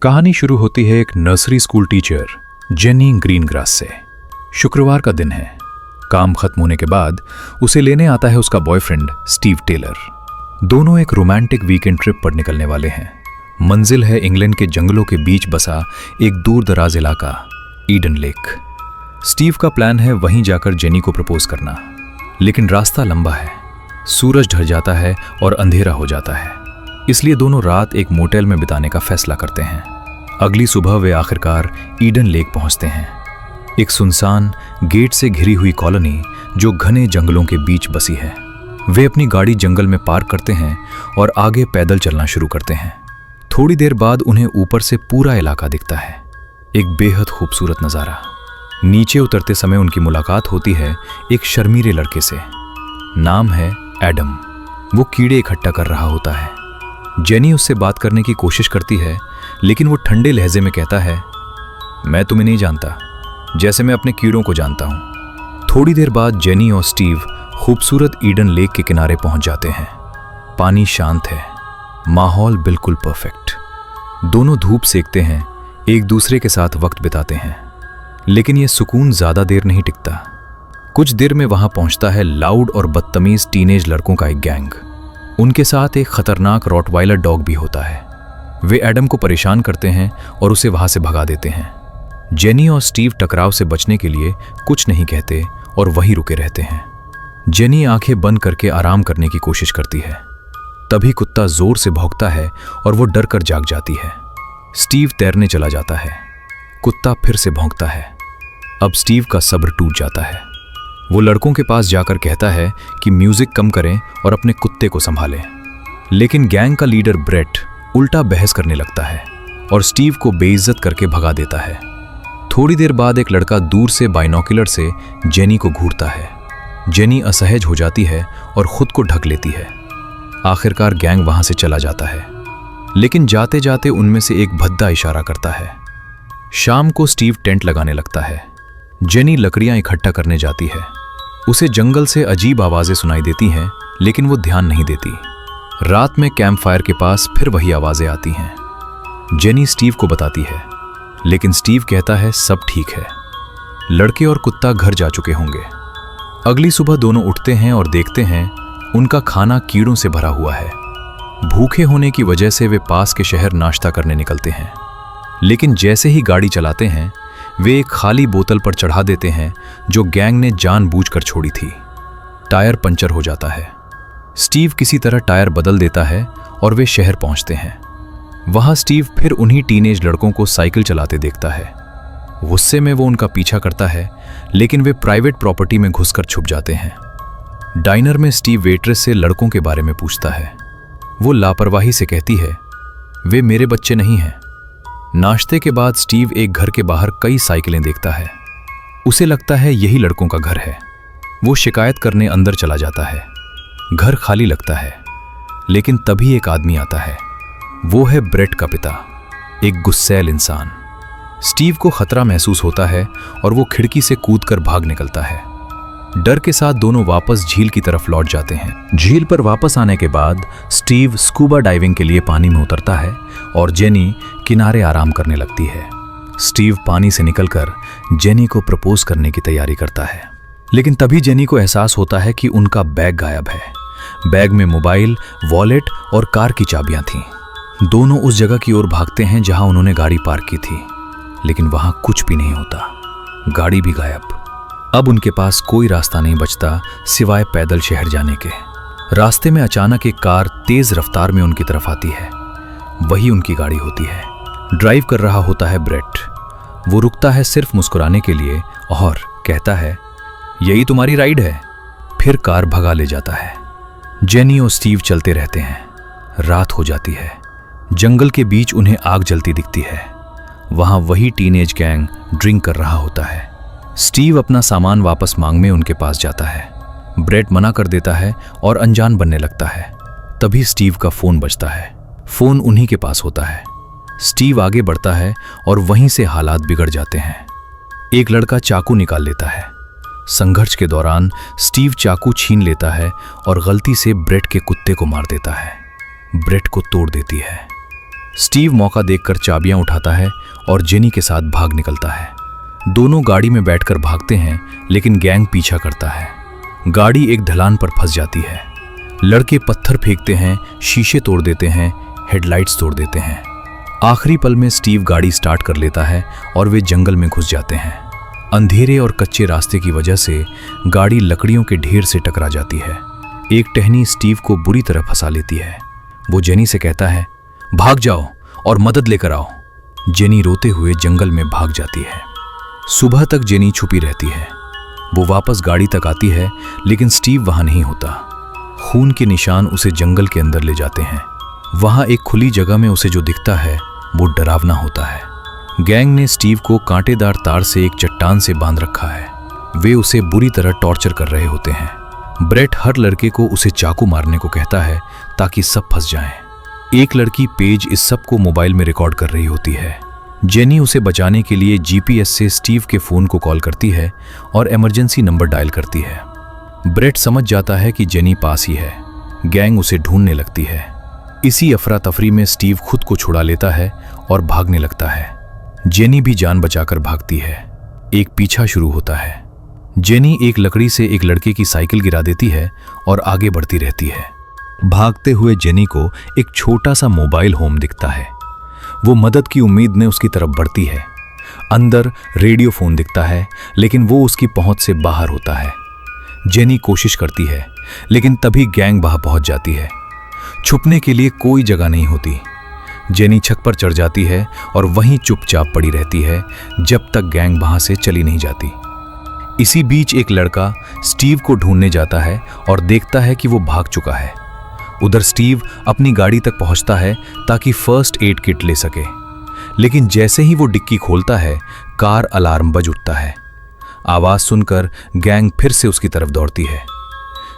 कहानी शुरू होती है एक nursery school teacher jenny Greengrass से। शुक्रवार का दिन है। काम खत्म होने के बाद उसे लेने आता है उसका बॉयफ्रेंड स्टीव टेलर। दोनों एक रोमांटिक वीकेंड ट्रिप पर निकलने वाले हैं। मंजिल है इंग्लैंड के जंगलों के बीच बसा एक दूर दराज इलाका, ईडन लेक। स्टीव का प्लान है वहीं जाकर जेनी को प्रपोज करना, लेकिन रास्ता लंबा है, सूरज ढल जाता है और अंधेरा हो जाता है, इसलिए दोनों रात एक मोटेल में बिताने का फैसला करते हैं। अगली सुबह वे आखिरकार ईडन लेक पहुंचते हैं, एक सुनसान गेट से घिरी हुई कॉलोनी जो घने जंगलों के बीच बसी है। वे अपनी गाड़ी जंगल में पार्क करते हैं और आगे पैदल चलना शुरू करते हैं। थोड़ी देर बाद उन्हें ऊपर से पूरा इलाका दिखता है, एक बेहद खूबसूरत नज़ारा। नीचे उतरते समय उनकी मुलाकात होती है एक शर्मीले लड़के से। नाम है एडम। वो कीड़े इकट्ठा कर रहा होता है। जेनी उससे बात करने की कोशिश करती है, लेकिन वो ठंडे लहजे में कहता है, मैं तुम्हें नहीं जानता, जैसे मैं अपने कीड़ों को जानता हूं। थोड़ी देर बाद जेनी और स्टीव खूबसूरत ईडन लेक के किनारे पहुंच जाते हैं। पानी शांत है, माहौल बिल्कुल परफेक्ट। दोनों धूप सेकते हैं, एक दूसरे के साथ वक्त बिताते हैं, लेकिन यह सुकून ज्यादा देर नहीं टिकता। कुछ देर में वहां पहुंचता है लाउड और बदतमीज टीनेज लड़कों का एक गैंग। उनके साथ एक खतरनाक रॉटवाइलर डॉग भी होता है। वे एडम को परेशान करते हैं और उसे वहां से भगा देते हैं। जेनी और स्टीव टकराव से बचने के लिए कुछ नहीं कहते और वहीं रुके रहते हैं। जेनी आंखें बंद करके आराम करने की कोशिश करती है। तभी कुत्ता जोर से भौंकता है और वो डर कर जाग जाती है। स्टीव तैरने चला जाता है। कुत्ता फिर से भौंकता है। अब स्टीव का सब्र टूट जाता है। वो लड़कों के पास जाकर कहता है कि म्यूजिक कम करें और अपने कुत्ते को संभालें, लेकिन गैंग का लीडर ब्रेट उल्टा बहस करने लगता है और स्टीव को बेइज्जत करके भगा देता है। थोड़ी देर बाद एक लड़का दूर से बाइनोकुलर से जेनी को घूरता है। जेनी असहज हो जाती है और खुद को ढक लेती है। आखिरकार गैंग वहां से चला जाता है, लेकिन जाते जाते उनमें से एक भद्दा इशारा करता है। शाम को स्टीव टेंट लगाने लगता है। जेनी लकड़ियां इकट्ठा करने जाती है। उसे जंगल से अजीब आवाजें सुनाई देती हैं, लेकिन वो ध्यान नहीं देती। रात में कैंप फायर के पास फिर वही आवाजें आती हैं। जेनी स्टीव को बताती है, लेकिन स्टीव कहता है सब ठीक है, लड़के और कुत्ता घर जा चुके होंगे। अगली सुबह दोनों उठते हैं और देखते हैं उनका खाना कीड़ों से भरा हुआ है। भूखे होने की वजह से वे पास के शहर नाश्ता करने निकलते हैं, लेकिन जैसे ही गाड़ी चलाते हैं वे एक खाली बोतल पर चढ़ा देते हैं जो गैंग ने जानबूझकर छोड़ी थी। टायर पंचर हो जाता है। स्टीव किसी तरह टायर बदल देता है और वे शहर पहुंचते हैं। वहां स्टीव फिर उन्हीं टीनेज लड़कों को साइकिल चलाते देखता है। गुस्से में वो उनका पीछा करता है, लेकिन वे प्राइवेट प्रॉपर्टी में घुसकर छुप जाते हैं। डाइनर में स्टीव वेट्रेस से लड़कों के बारे में पूछता है। वो लापरवाही से कहती है, वे मेरे बच्चे नहीं हैं। नाश्ते के बाद स्टीव एक घर के बाहर कई साइकिलें देखता है। उसे लगता है यही लड़कों का घर है। वो शिकायत करने अंदर चला जाता है। घर खाली लगता है, लेकिन तभी एक आदमी आता है। वो है ब्रेट का पिता, एक गुस्सैल इंसान। स्टीव को खतरा महसूस होता है और वो खिड़की से कूदकर भाग निकलता है। डर के साथ दोनों वापस झील की तरफ लौट जाते हैं। झील पर वापस आने के बाद स्टीव स्कूबा डाइविंग के लिए पानी में उतरता है और जेनी किनारे आराम करने लगती है। स्टीव पानी से निकलकर जेनी को प्रपोज करने की तैयारी करता है, लेकिन तभी जेनी को एहसास होता है कि उनका बैग गायब है। बैग में मोबाइल, वॉलेट और कार की चाबियां थीं। दोनों उस जगह की ओर भागते हैं जहां उन्होंने गाड़ी पार्क की थी, लेकिन वहां कुछ भी नहीं होता। गाड़ी भी गायब। अब उनके पास कोई रास्ता नहीं बचता सिवाय पैदल शहर जाने के। रास्ते में अचानक एक कार तेज रफ्तार में उनकी तरफ आती है। वही उनकी गाड़ी होती है। ड्राइव कर रहा होता है ब्रेट। वो रुकता है सिर्फ मुस्कुराने के लिए और कहता है, यही तुम्हारी राइड है। फिर कार भगा ले जाता है। जेनी और स्टीव चलते रहते हैं। रात हो जाती है। जंगल के बीच उन्हें आग जलती दिखती है। वहां वही टीनेज गैंग ड्रिंक कर रहा होता है। स्टीव अपना सामान वापस मांगने उनके पास जाता है। ब्रेट मना कर देता है और अनजान बनने लगता है। तभी स्टीव का फोन बजता है। फोन उन्हीं के पास होता है। स्टीव आगे बढ़ता है और वहीं से हालात बिगड़ जाते हैं। एक लड़का चाकू निकाल लेता है। संघर्ष के दौरान स्टीव चाकू छीन लेता है और गलती से ब्रेट के कुत्ते को मार देता है। ब्रेट को तोड़ देती है। स्टीव मौका देखकर चाबियां उठाता है और जेनी के साथ भाग निकलता है। दोनों गाड़ी में बैठकर भागते हैं, लेकिन गैंग पीछा करता है। गाड़ी एक ढलान पर फंस जाती है। लड़के पत्थर फेंकते हैं, शीशे तोड़ देते हैं, हेडलाइट्स तोड़ देते हैं। आखिरी पल में स्टीव गाड़ी स्टार्ट कर लेता है और वे जंगल में घुस जाते हैं। अंधेरे और कच्चे रास्ते की वजह से गाड़ी लकड़ियों के ढेर से टकरा जाती है। एक टहनी स्टीव को बुरी तरह फंसा लेती है। वो जेनी से कहता है, भाग जाओ और मदद लेकर आओ। जेनी रोते हुए जंगल में भाग जाती है। सुबह तक जेनी छुपी रहती है। वो वापस गाड़ी तक आती है, लेकिन स्टीव वहां नहीं होता। खून के निशान उसे जंगल के अंदर ले जाते हैं। वहां एक खुली जगह में उसे जो दिखता है वो डरावना होता है। गैंग ने स्टीव को कांटेदार तार से एक चट्टान से बांध रखा है। वे उसे बुरी तरह टॉर्चर कर रहे होते हैं। ब्रेट हर लड़के को उसे चाकू मारने को कहता है ताकि सब फंस जाएं। एक लड़की पेज इस सब को मोबाइल में रिकॉर्ड कर रही होती है। जेनी उसे बचाने के लिए जीपीएस से स्टीव के फोन को कॉल करती है और इमरजेंसी नंबर डायल करती है। ब्रेट समझ जाता है कि जेनी पास ही है। गैंग उसे ढूंढने लगती है। इसी अफरा तफरी में स्टीव खुद को छुड़ा लेता है और भागने लगता है। जेनी भी जान बचाकर भागती है। एक पीछा शुरू होता है। जेनी एक लकड़ी से एक लड़के की साइकिल गिरा देती है और आगे बढ़ती रहती है। भागते हुए जेनी को एक छोटा सा मोबाइल होम दिखता है। वो मदद की उम्मीद में उसकी तरफ बढ़ती है। अंदर रेडियो फोन दिखता है, लेकिन वो उसकी पहुंच से बाहर होता है। जेनी कोशिश करती है, लेकिन तभी गैंग वहां पहुंच जाती है। छुपने के लिए कोई जगह नहीं होती। जेनी छत पर चढ़ जाती है और वहीं चुपचाप पड़ी रहती है जब तक गैंग वहां से चली नहीं जाती। इसी बीच एक लड़का स्टीव को ढूंढने जाता है और देखता है कि वो भाग चुका है। उधर स्टीव अपनी गाड़ी तक पहुंचता है ताकि फर्स्ट एड किट ले सके, लेकिन जैसे ही वो डिक्की खोलता है, कार अलार्म बज उठता है। आवाज सुनकर गैंग फिर से उसकी तरफ दौड़ती है।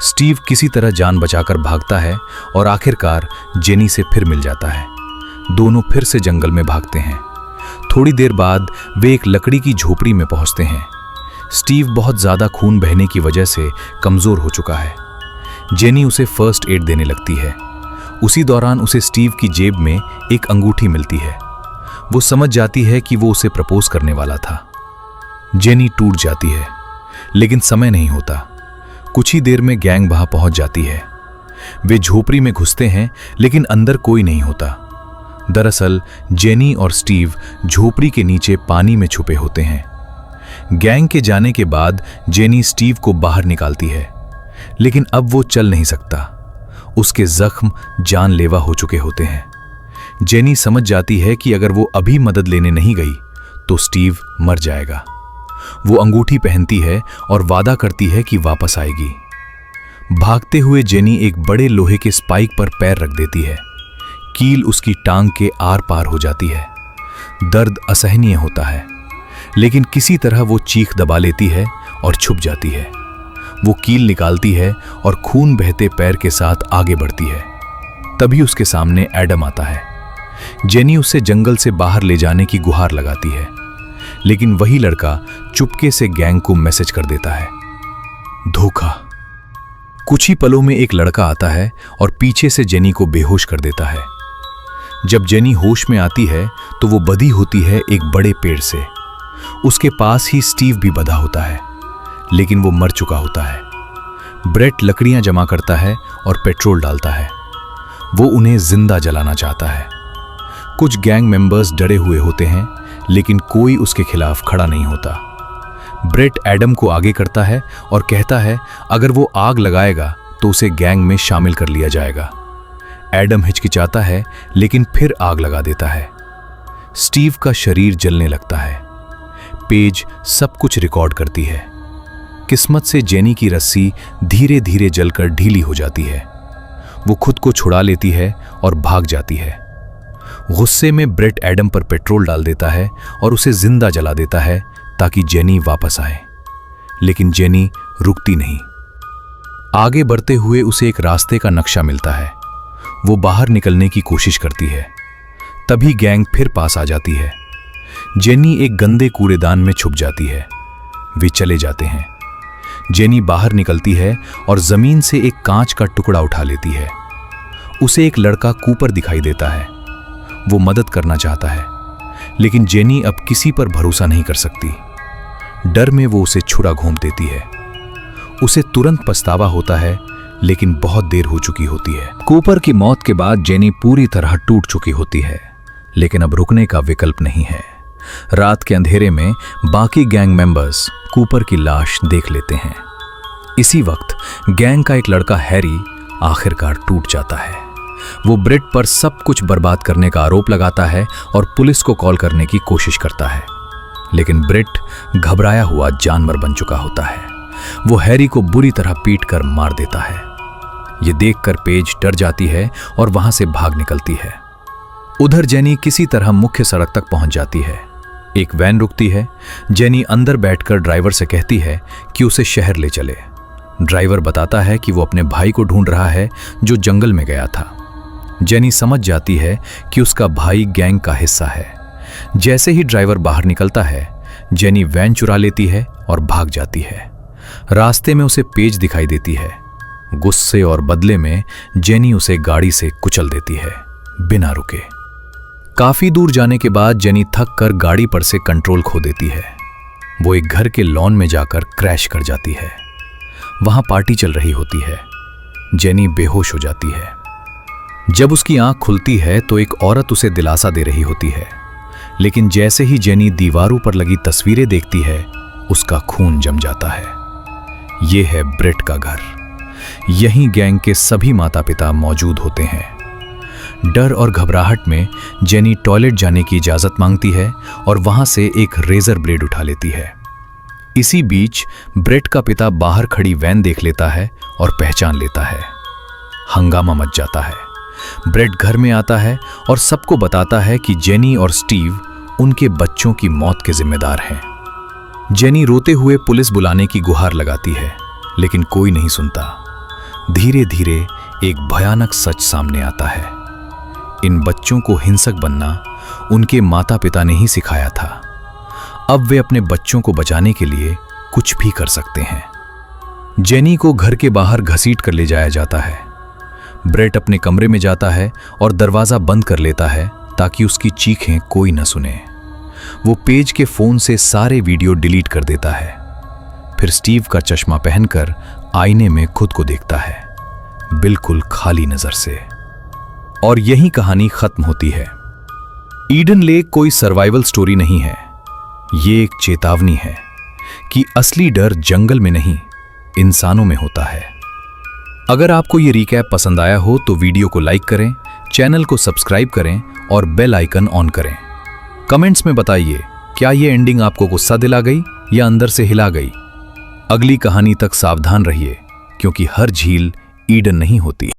स्टीव किसी तरह जान बचाकर भागता है और आखिरकार जेनी से फिर मिल जाता है। दोनों फिर से जंगल में भागते हैं। थोड़ी देर बाद वे एक लकड़ी की झोपड़ी में पहुंचते हैं। स्टीव बहुत ज्यादा खून बहने की वजह से कमजोर हो चुका है। जेनी उसे फर्स्ट एड देने लगती है। उसी दौरान उसे स्टीव की जेब में एक अंगूठी मिलती है। वो समझ जाती है कि वो उसे प्रपोज करने वाला था। जेनी टूट जाती है, लेकिन समय नहीं होता। कुछ ही देर में गैंग वहां पहुंच जाती है। वे झोपड़ी में घुसते हैं, लेकिन अंदर कोई नहीं होता। दरअसल जेनी और स्टीव झोपड़ी के नीचे पानी में छुपे होते हैं। गैंग के जाने के बाद जेनी स्टीव को बाहर निकालती है, लेकिन अब वो चल नहीं सकता। उसके जख्म जानलेवा हो चुके होते हैं। जेनी समझ जाती है कि अगर वो अभी मदद लेने नहीं गई तो स्टीव मर जाएगा। वो अंगूठी पहनती है और वादा करती है कि वापस आएगी। भागते हुए जेनी एक बड़े लोहे के स्पाइक पर पैर रख देती है। कील उसकी टांग के आर पार हो जाती है। दर्द असहनीय होता है, लेकिन किसी तरह वो चीख दबा लेती है और छुप जाती है। वो कील निकालती है और खून बहते पैर के साथ आगे बढ़ती है। तभी उसके सामने एडम आता है। जेनी उसे जंगल से बाहर ले जाने की गुहार लगाती है, लेकिन वही लड़का चुपके से गैंग को मैसेज कर देता है। धोखा। कुछ ही पलों में एक लड़का आता है और पीछे से जेनी को बेहोश कर देता है। जब जेनी होश में आती है तो वो बंधी होती है एक बड़े पेड़ से। उसके पास ही स्टीव भी बंधा होता है, लेकिन वो मर चुका होता है। ब्रेट लकड़ियां जमा करता है और पेट्रोल डालता है। वो उन्हें जिंदा जलाना चाहता है। कुछ गैंग मेंबर्स डरे हुए होते हैं, लेकिन कोई उसके खिलाफ खड़ा नहीं होता। ब्रेट एडम को आगे करता है और कहता है अगर वो आग लगाएगा तो उसे गैंग में शामिल कर लिया जाएगा। एडम हिचकिचाता है, लेकिन फिर आग लगा देता है। स्टीव का शरीर जलने लगता है। पेज सब कुछ रिकॉर्ड करती है। किस्मत से जेनी की रस्सी धीरे धीरे जलकर ढीली हो जाती है। वो खुद को छुड़ा लेती है और भाग जाती है। गुस्से में ब्रेट एडम पर पेट्रोल डाल देता है और उसे जिंदा जला देता है ताकि जेनी वापस आए, लेकिन जेनी रुकती नहीं। आगे बढ़ते हुए उसे एक रास्ते का नक्शा मिलता है। वो बाहर निकलने की कोशिश करती है। तभी गैंग फिर पास आ जाती है। जेनी एक गंदे कूड़ेदान में छुप जाती है। वे चले जाते हैं। जेनी बाहर निकलती है और जमीन से एक कांच का टुकड़ा उठा लेती है। उसे एक लड़का कूपर दिखाई देता है। वो मदद करना चाहता है, लेकिन जेनी अब किसी पर भरोसा नहीं कर सकती। डर में वो उसे छुरा घोंप देती है। उसे तुरंत पछतावा होता है, लेकिन बहुत देर हो चुकी होती है। कूपर की मौत के बाद जेनी पूरी तरह टूट चुकी होती है, लेकिन अब रुकने का विकल्प नहीं है। रात के अंधेरे में बाकी गैंग मेंबर्स कूपर की लाश देख लेते हैं। इसी वक्त गैंग का एक लड़का हैरी आखिरकार टूट जाता है। वो ब्रेट पर सब कुछ बर्बाद करने का आरोप लगाता है और पुलिस को कॉल करने की कोशिश करता है, लेकिन ब्रेट घबराया हुआ जानवर बन चुका होता है। वो हैरी को बुरी तरह पीटकर मार देता है। ये देखकर पेज डर जाती है और वहां से भाग निकलती है। उधर जेनी किसी तरह मुख्य सड़क तक पहुंच जाती है। एक वैन रुकती है। जेनी अंदर बैठकर ड्राइवर से कहती है कि उसे शहर ले चले। ड्राइवर बताता है कि वो अपने भाई को ढूंढ रहा है जो जंगल में गया था। जेनी समझ जाती है कि उसका भाई गैंग का हिस्सा है। जैसे ही ड्राइवर बाहर निकलता है, जेनी वैन चुरा लेती है और भाग जाती है। रास्ते में उसे पेज दिखाई देती है। गुस्से और बदले में जेनी उसे गाड़ी से कुचल देती है, बिना रुके। काफी दूर जाने के बाद जेनी थक कर गाड़ी पर से कंट्रोल खो देती है। वो एक घर के लॉन में जाकर क्रैश कर जाती है। वहां पार्टी चल रही होती है। जेनी बेहोश हो जाती है। जब उसकी आंख खुलती है तो एक औरत उसे दिलासा दे रही होती है, लेकिन जैसे ही जेनी दीवारों पर लगी तस्वीरें देखती है, उसका खून जम जाता है। यह है ब्रेट का घर। यहीं गैंग के सभी माता पिता मौजूद होते हैं। डर और घबराहट में जेनी टॉयलेट जाने की इजाजत मांगती है और वहां से एक रेजर ब्लेड उठा लेती है। इसी बीच ब्रेट का पिता बाहर खड़ी वैन देख लेता है और पहचान लेता है। हंगामा मच जाता है। ब्रेट घर में आता है और सबको बताता है कि जेनी और स्टीव उनके बच्चों की मौत के जिम्मेदार हैं। जेनी रोते हुए पुलिस बुलाने की गुहार लगाती है, लेकिन कोई नहीं सुनता। धीरे धीरे एक भयानक सच सामने आता है। इन बच्चों को हिंसक बनना उनके माता पिता ने ही सिखाया था। अब वे अपने बच्चों को बचाने के लिए कुछ भी कर सकते हैं। जेनी को घर के बाहर घसीट कर ले जाया जाता है। ब्रेट अपने कमरे में जाता है और दरवाजा बंद कर लेता है ताकि उसकी चीखें कोई न सुने। वो पेज के फोन से सारे वीडियो डिलीट कर देता है। फिर स्टीव का चश्मा पहनकर आईने में खुद को देखता है, बिल्कुल खाली नजर से। और यही कहानी खत्म होती है। ईडन लेक कोई सर्वाइवल स्टोरी नहीं है। ये एक चेतावनी है कि असली डर जंगल में नहीं, इंसानों में होता है। अगर आपको ये रिकैप पसंद आया हो तो वीडियो को लाइक करें, चैनल को सब्सक्राइब करें और बेल आइकन ऑन करें। कमेंट्स में बताइए, क्या ये एंडिंग आपको गुस्सा दिला गई या अंदर से हिला गई? अगली कहानी तक सावधान रहिए, क्योंकि हर झील ईडन नहीं होती।